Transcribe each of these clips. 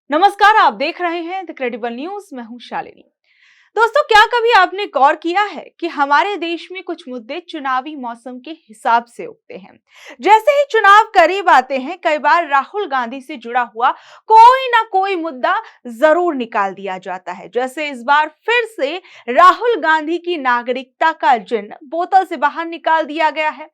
नमस्कार, आप देख रहे हैं द क्रेडिबल न्यूज। मैं हूं शालिनी। दोस्तों, क्या कभी आपने गौर किया है कि हमारे देश में कुछ मुद्दे चुनावी मौसम के हिसाब से उठते हैं। जैसे ही चुनाव करीब आते हैं, कई बार राहुल गांधी से जुड़ा हुआ कोई ना कोई मुद्दा जरूर निकाल दिया जाता है। जैसे इस बार फिर से राहुल गांधी की नागरिकता का चिन्ह बोतल से बाहर निकाल दिया गया है।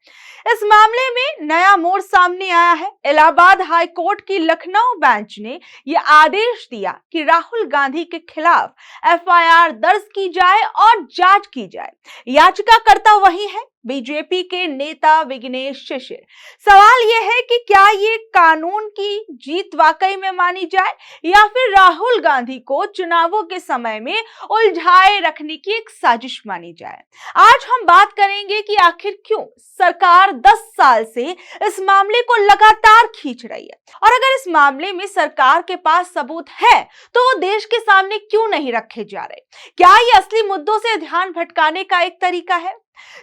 इस मामले में नया मोड़ सामने आया है। इलाहाबाद हाई कोर्ट की लखनऊ बेंच ने यह आदेश दिया कि राहुल गांधी के खिलाफ एफआईआर दर्ज की जाए और जांच की जाए। याचिकाकर्ता वही है, बीजेपी के नेता विघ्नेश शिशिर। सवाल यह है कि क्या ये कानून की जीत वाकई में मानी जाए या फिर राहुल गांधी को चुनावों के समय में उलझाए रखने की एक साजिश मानी जाए। आज हम बात करेंगे कि आखिर क्यों सरकार 10 साल से इस मामले को लगातार खींच रही है, और अगर इस मामले में सरकार के पास सबूत है तो वो देश के सामने क्यों नहीं रखे जा रहे। क्या ये असली मुद्दों से ध्यान भटकाने का एक तरीका है?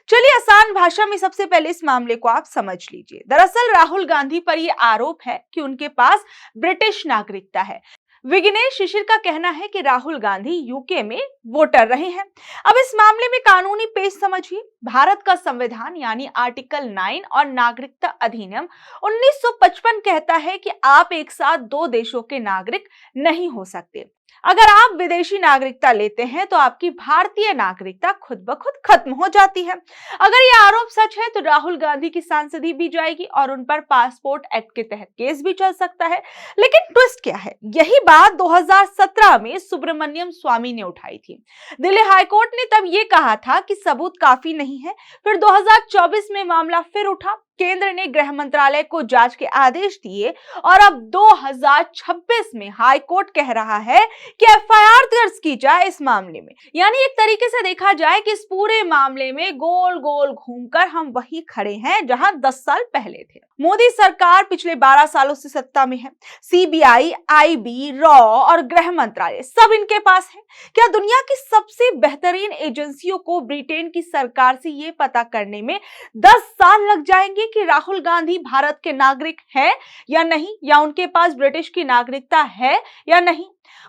चलिए आसान भाषा में सबसे पहले इस मामले को आप समझ लीजिए। दरअसल राहुल गांधी पर यह आरोप है कि उनके पास ब्रिटिश नागरिकता है। विघ्नेश शिशिर का कहना है कि राहुल गांधी यूके में वोटर रहे हैं। अब इस मामले में कानूनी पेश समझिए। भारत का संविधान यानी आर्टिकल 9 और नागरिकता अधिनियम 1955 कहता है कि आप एक साथ दो देशों के नागरिक नहीं हो सकते। अगर आप विदेशी नागरिकता लेते हैं तो आपकी भारतीय नागरिकता खुद ब खुद खत्म हो जाती है। अगर यह आरोप सच है तो राहुल गांधी की सांसदी भी जाएगी और उन पर पासपोर्ट एक्ट के तहत केस भी चल सकता है। लेकिन ट्विस्ट क्या है? यही बात 2017 में सुब्रमण्यम स्वामी ने उठाई थी। दिल्ली हाईकोर्ट ने तब ये कहा था कि सबूत काफी नहीं है। फिर 2024 में मामला फिर उठा। केंद्र ने गृह मंत्रालय को जांच के आदेश दिए और अब 2026 में हाई कोर्ट कह रहा है कि एफआईआर दर्ज की जाए इस मामले में। यानी एक तरीके से देखा जाए कि इस पूरे मामले में गोल गोल घूमकर हम वही खड़े हैं जहां 10 साल पहले थे। मोदी सरकार पिछले 12 सालों से सत्ता में है। सीबीआई, आईबी, रॉ और गृह मंत्रालय सब इनके पास है। क्या दुनिया की सबसे बेहतरीन एजेंसियों को ब्रिटेन की सरकार से ये पता करने में 10 साल लग जाएंगे कि राहुल गांधी भारत के नागरिक हैं या नहीं, या उनके पास ब्रिटिश की नागरिकता है या नहीं?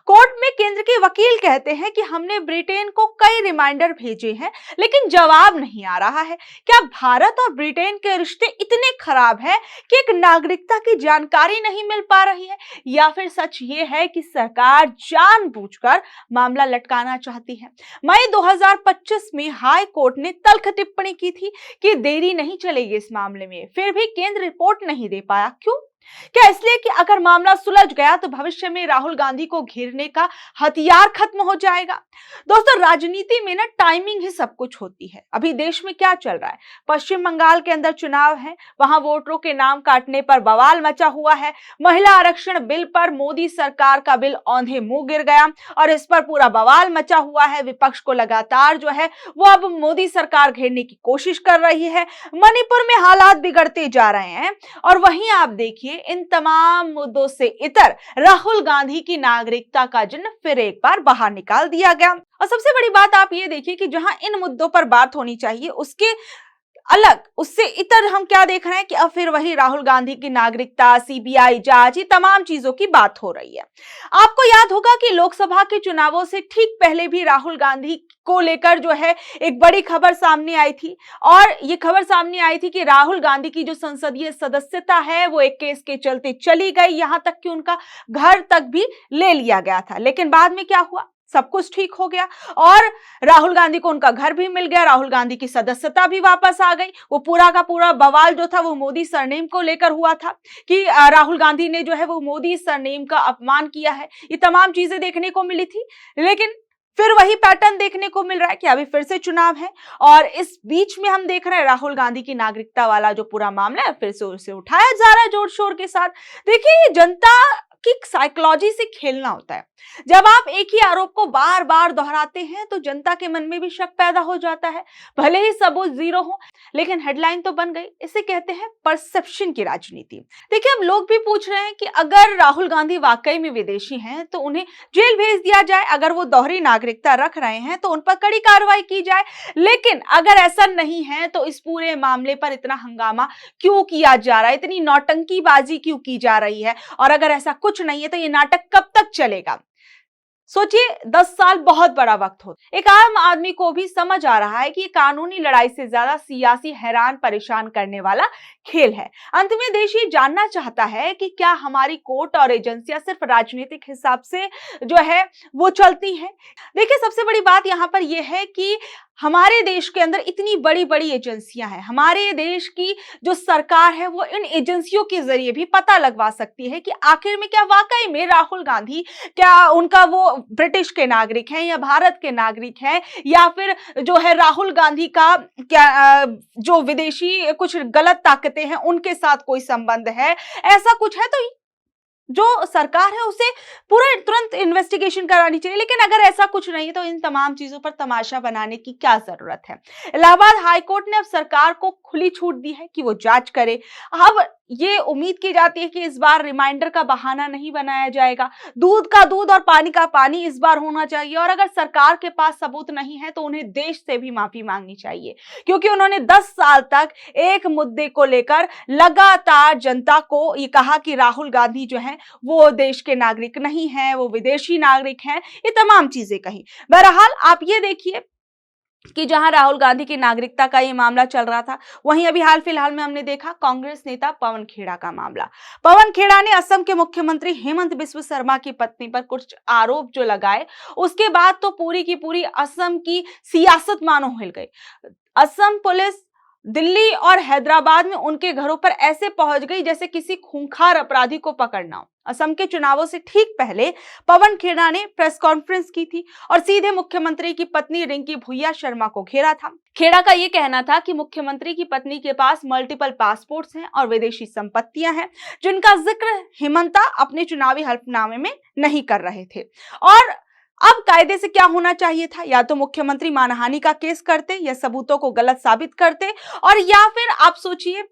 कोर्ट में केंद्र के वकील कहते हैं कि हमने ब्रिटेन को कई रिमाइंडर भेजे हैं लेकिन जवाब नहीं आ रहा है। क्या भारत और ब्रिटेन के रिश्ते इतने खराब हैं कि एक नागरिकता की जानकारी नहीं मिल पा रही है, या फिर सच ये है कि सरकार जानबूझकर मामला लटकाना चाहती है? मई 2025 में हाई कोर्ट ने तल्ख टिप्पणी की थी कि देरी नहीं चलेगी इस मामले में, फिर भी केंद्र रिपोर्ट नहीं दे पाया। क्यों? क्या इसलिए कि अगर मामला सुलझ गया तो भविष्य में राहुल गांधी को घेरने का हथियार खत्म हो जाएगा? दोस्तों, राजनीति में ना टाइमिंग ही सब कुछ होती है। अभी देश में क्या चल रहा है? पश्चिम बंगाल के अंदर चुनाव है, वहां वोटरों के नाम काटने पर बवाल मचा हुआ है। महिला आरक्षण बिल पर मोदी सरकार का बिल औंधे मुंह गिर गया और इस पर पूरा बवाल मचा हुआ है। विपक्ष को लगातार जो है वो अब मोदी सरकार घेरने की कोशिश कर रही है। मणिपुर में हालात बिगड़ते जा रहे हैं और वहीं आप देखिए इन तमाम मुद्दों से इतर राहुल गांधी की नागरिकता का चिन्ह फिर एक बार बाहर निकाल दिया गया। और सबसे बड़ी बात आप ये देखिए कि जहां इन मुद्दों पर बात होनी चाहिए उसके अलग, उससे इतर हम क्या देख रहे हैं कि अब फिर वही राहुल गांधी की नागरिकता, सीबीआई जांच, ये तमाम चीजों की बात हो रही है। आपको याद होगा कि लोकसभा के चुनावों से ठीक पहले भी राहुल गांधी को लेकर जो है एक बड़ी खबर सामने आई थी, और ये खबर सामने आई थी कि राहुल गांधी की जो संसदीय सदस्यता है वो एक केस के चलते चली गई, यहां तक कि उनका घर तक भी ले लिया गया था। लेकिन बाद में क्या हुआ? सब कुछ ठीक हो गया और राहुल गांधी को उनका घर भी मिल गया, राहुल गांधी की सदस्यता भी वापस आ गई। वो पूरा का पूरा बवाल जो था वो मोदी सरनेम को लेकर हुआ था कि राहुल गांधी ने जो है वो मोदी सरनेम का अपमान किया है। ये तमाम चीजें देखने को मिली थी, लेकिन फिर वही पैटर्न देखने को मिल रहा है कि अभी फिर से चुनाव है और इस बीच में हम देख रहे हैं राहुल गांधी की नागरिकता वाला जो पूरा मामला है फिर से उसे उठाया जा रहा है जोर शोर के साथ। देखिए, ये जनता की साइकोलॉजी से खेलना होता है। जब आप एक ही आरोप को बार बार दोहराते हैं तो जनता के मन में भी शक पैदा हो जाता है। भले ही सबूत जीरो हो, लेकिन हेडलाइन तो बन गई। इसे कहते हैं परसेप्शन की राजनीति। देखिए, हम लोग भी पूछ रहे हैं कि अगर राहुल गांधी वाकई में विदेशी हैं तो उन्हें जेल भेज दिया जाए, अगर वो दोहरी नागरिकता रख रहे हैं तो उन पर कड़ी कार्रवाई की जाए। लेकिन अगर ऐसा नहीं है तो इस पूरे मामले पर इतना हंगामा क्यों किया जा रहा है, इतनी नौटंकीबाजी क्यों की जा रही है? और अगर ऐसा कुछ कुछ नहीं है तो ये नाटक कब तक चलेगा? सोचिए, 10 साल बहुत बड़ा वक्त होता। एक आम आदमी को भी समझ आ रहा है कि ये कानूनी लड़ाई से ज्यादा सियासी हैरान परेशान करने वाला खेल है। अंत में देश ये जानना चाहता है कि क्या हमारी कोर्ट और एजेंसियां सिर्फ राजनीतिक हिसाब से जो है वो चलती हैं। देखिए, सबसे बड़ी बात यहाँ पर यह है कि हमारे देश के अंदर इतनी बड़ी बड़ी एजेंसियां हैं। हमारे देश की जो सरकार है वो इन एजेंसियों के जरिए भी पता लगवा सकती है कि आखिर में क्या वाकई में राहुल गांधी, क्या उनका वो ब्रिटिश के नागरिक हैं या भारत के नागरिक हैं, या फिर जो है राहुल गांधी का क्या जो विदेशी कुछ गलत ताकतें हैं उनके साथ कोई संबंध है। ऐसा कुछ है तो जो सरकार है उसे पूरा तुरंत इन्वेस्टिगेशन करानी चाहिए। लेकिन अगर ऐसा कुछ नहीं है तो इन तमाम चीजों पर तमाशा बनाने की क्या जरूरत है। इलाहाबाद हाईकोर्ट ने अब सरकार को खुली छूट दी है कि वो जांच करे। अब ये उम्मीद की जाती है कि इस बार रिमाइंडर का बहाना नहीं बनाया जाएगा। दूध का दूध और पानी का पानी इस बार होना चाहिए, और अगर सरकार के पास सबूत नहीं है तो उन्हें देश से भी माफी मांगनी चाहिए, क्योंकि उन्होंने 10 साल तक एक मुद्दे को लेकर लगातार जनता को ये कहा कि राहुल गांधी जो है वो देश के नागरिक नहीं है, वो विदेशी नागरिक हैं, ये तमाम चीजें कही। बहरहाल आप ये देखिए कि जहां राहुल गांधी की नागरिकता का ये मामला चल रहा था, वहीं अभी हाल फिलहाल में हमने देखा कांग्रेस नेता पवन खेड़ा का मामला। पवन खेड़ा ने असम के मुख्यमंत्री हेमंत बिस्व शर्मा की पत्नी पर कुछ आरोप जो लगाए, उसके बाद तो पूरी की पूरी असम की सियासत मानो हिल गई। असम पुलिस दिल्ली और हैदराबाद में उनके घरों पर ऐसे पहुंच गई जैसे किसी खूंखार अपराधी को पकड़ना हो। असम के चुनावों से ठीक पहले पवन खेड़ा ने प्रेस कॉन्फ्रेंस की थी और सीधे मुख्यमंत्री की पत्नी रिंकी भुइया शर्मा को घेरा था। खेड़ा का यह कहना था कि मुख्यमंत्री की पत्नी के पास मल्टीपल पासपोर्ट्स हैं और विदेशी संपत्तियां हैं, जिनका जिक्र हेमंता अपने चुनावी हलफनामे में नहीं कर रहे थे। और अब कायदे से क्या होना चाहिए था, या तो मुख्यमंत्री मानहानि का केस करते या सबूतों को गलत साबित करते, और या फिर आप सोचिए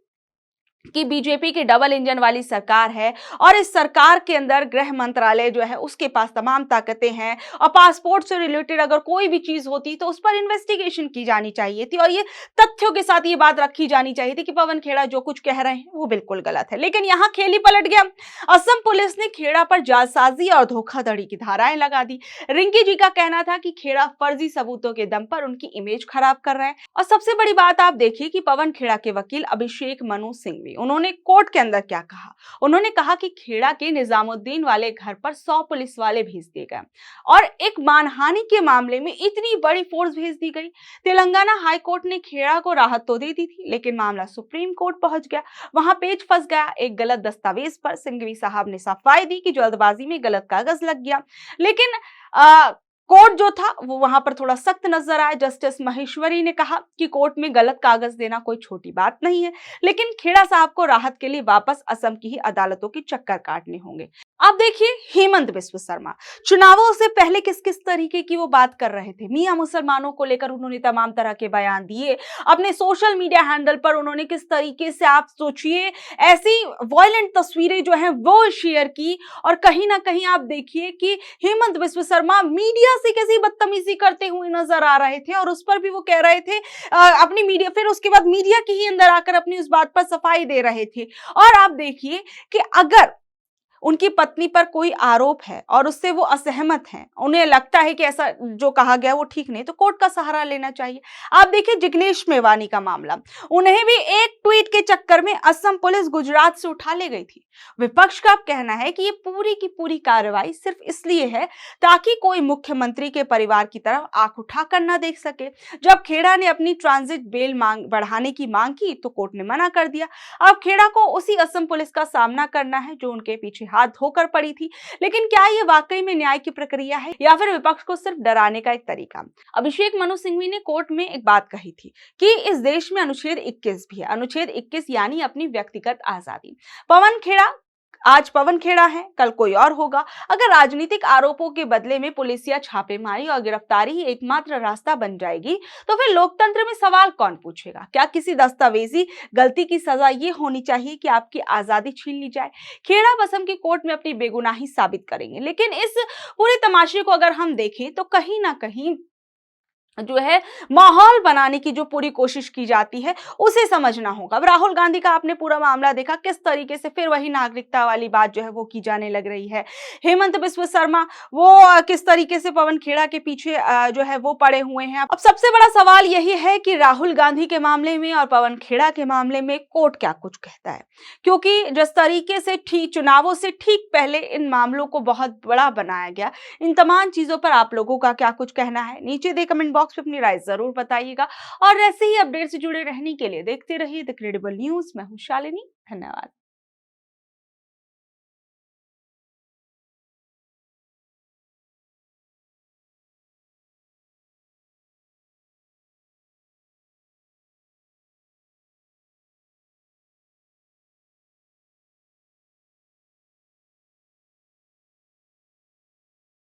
कि बीजेपी की डबल इंजन वाली सरकार है और इस सरकार के अंदर गृह मंत्रालय जो है उसके पास तमाम ताकतें हैं, और पासपोर्ट से रिलेटेड अगर कोई भी चीज होती तो उस पर इन्वेस्टिगेशन की जानी चाहिए थी, और ये तथ्यों के साथ ये बात रखी जानी चाहिए थी कि पवन खेड़ा जो कुछ कह रहे हैं वो बिल्कुल गलत है। लेकिन यहाँ खेल ही पलट गया। असम पुलिस ने खेड़ा पर जालसाजी और धोखाधड़ी की धाराएं लगा दी। रिंकी जी का कहना था कि खेड़ा फर्जी सबूतों के दम पर उनकी इमेज खराब कर रहा है। और सबसे बड़ी बात आप देखिए कि पवन खेड़ा के वकील अभिषेक मनु सिंघवी, उन्होंने कोर्ट के अंदर क्या कहा। उन्होंने कहा कि खेड़ा के निजामुद्दीन वाले घर पर 100 पुलिस वाले भेज दिए गए और एक मानहानि के मामले में इतनी बड़ी फोर्स भेज दी गई। तेलंगाना हाई कोर्ट ने खेड़ा को राहत तो दे दी थी, लेकिन मामला सुप्रीम कोर्ट पहुंच गया। वहां पेच फंस गया। एक गलत दस्तावेज पर सिंघवी साहब ने सफाई दी कि जल्दबाजी में गलत कागज लग गया। लेकिन कोर्ट जो था वो वहां पर थोड़ा सख्त नजर आया। जस्टिस महेश्वरी ने कहा कि कोर्ट में गलत कागज देना कोई छोटी बात नहीं है, लेकिन खेड़ा साहब को राहत के लिए वापस असम की ही अदालतों के चक्कर काटने होंगे। अब देखिए हेमंत बिस्व शर्मा चुनावों से पहले किस किस तरीके की वो बात कर रहे थे। मियां मुसलमानों को लेकर उन्होंने तमाम तरह के बयान दिए। अपने सोशल मीडिया हैंडल पर उन्होंने किस तरीके से, आप सोचिए, ऐसी वायलेंट तस्वीरें जो हैं वो शेयर की। और कहीं ना कहीं आप देखिए कि हेमंत बिस्व शर्मा मीडिया से कैसी बदतमीजी करते हुए नजर आ रहे थे, और उस पर भी वो कह रहे थे अपनी मीडिया, फिर उसके बाद मीडिया के ही अंदर आकर अपनी उस बात पर सफाई दे रहे थे। और आप देखिए कि अगर उनकी पत्नी पर कोई आरोप है और उससे वो असहमत हैं, उन्हें लगता है कि ऐसा जो कहा गया वो ठीक नहीं, तो कोर्ट का सहारा लेना चाहिए। आप देखिए जिग्नेश मेवानी का मामला, उन्हें भी एक ट्वीट के चक्कर में असम पुलिस गुजरात से उठा ले गई थी। विपक्ष का कहना है कि ये पूरी की पूरी कार्रवाई सिर्फ इसलिए है ताकि कोई मुख्यमंत्री के परिवार की तरफ आंख उठाकर न देख सके। जब खेड़ा ने अपनी ट्रांजिट बेल बढ़ाने की मांग की तो कोर्ट ने मना कर दिया। अब खेड़ा को उसी असम पुलिस का सामना करना है जो उनके पीछे हाथ धोकर पड़ी थी। लेकिन क्या ये वाकई में न्याय की प्रक्रिया है या फिर विपक्ष को सिर्फ डराने का एक तरीका? अभिषेक मनु सिंघवी ने कोर्ट में एक बात कही थी कि इस देश में अनुच्छेद 21 भी है। अनुच्छेद 21 यानी अपनी व्यक्तिगत आजादी। आज पवन खेड़ा है, कल कोई और होगा। अगर राजनीतिक आरोपों के बदले में पुलिसिया छापेमारी और गिरफ्तारी ही एकमात्र रास्ता बन जाएगी तो फिर लोकतंत्र में सवाल कौन पूछेगा? क्या किसी दस्तावेजी गलती की सजा ये होनी चाहिए कि आपकी आजादी छीन ली जाए? खेड़ा असम की कोर्ट में अपनी बेगुनाही साबित करेंगे। लेकिन इस पूरे तमाशे को अगर हम देखें तो कहीं ना कहीं जो है माहौल बनाने की जो पूरी कोशिश की जाती है उसे समझना होगा। अब राहुल गांधी का आपने पूरा मामला देखा, किस तरीके से फिर वही नागरिकता वाली बात जो है वो की जाने लग रही है। हेमंत बिस्व शर्मा वो किस तरीके से पवन खेड़ा के पीछे जो है वो पड़े हुए हैं। अब सबसे बड़ा सवाल यही है कि राहुल गांधी के मामले में और पवन खेड़ा के मामले में कोर्ट क्या कुछ कहता है, क्योंकि जिस तरीके से ठीक चुनावों से ठीक पहले इन मामलों को बहुत बड़ा बनाया गया, इन तमाम चीजों पर आप लोगों का क्या कुछ कहना है, नीचे दे कमेंट बॉक्स में अपनी राय जरूर बताइएगा। और ऐसे ही अपडेट से जुड़े रहने के लिए देखते रहिए द क्रेडिबल न्यूज। मैं हूं शालिनी, धन्यवाद।